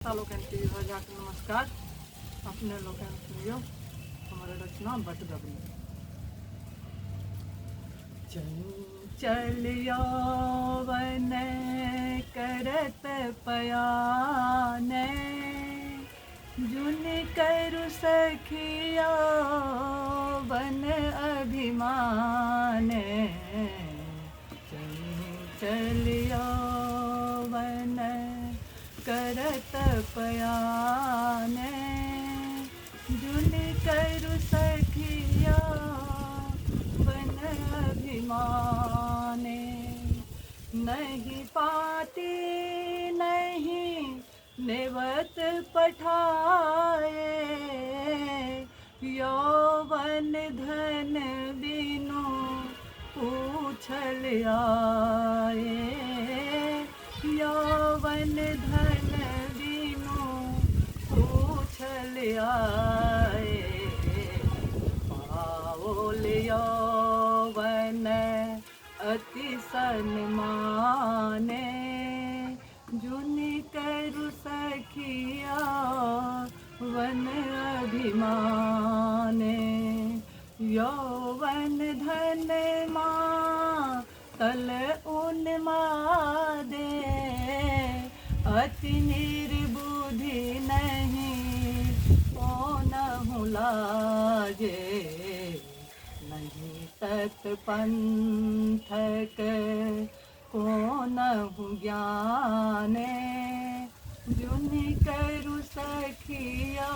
लोकांची विभागाक नमस्कार. आपल्या लोकांप्रिय हमारा रचना बटगबरी. चंचल यौवन करत पयाने, जुन करु सखिया बन अभिमाने. चंचल यौवन करत पयाने, जुन करु सखिया बन अभिमाने. नहीं पाती नहीं नेवत पठाए, यौवन धन बिनु पूछल आए. यौवन धन बिनु पूछल आए. पाओल यौवन अति सन्माने, जुन करु सखिया वन अभिमाने. यौवन धन माँ तल उन्मादे, अति निर्बुद्धि नहीं कौनहु लाजे. नहीं तत्पंथक कौनहु ज्ञाने, जुन करु सखिया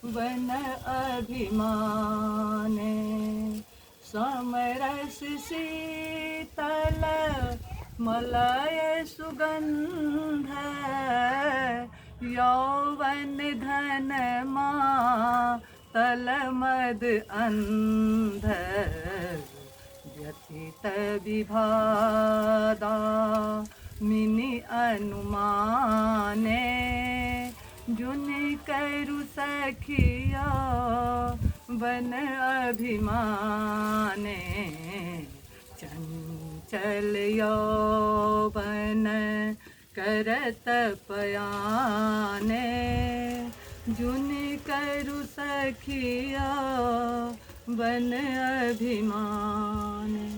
वन अभिमाने. समरस शीतल मलय सुगंध, यौवन धन माँ तल मद अंध. व्यथित विभादा मिनि अनुमाने, जुन करु सखिया बन अभिमाने. चंचल यौवन करत पयाने, जुन करु सखिया बन अभिमाने.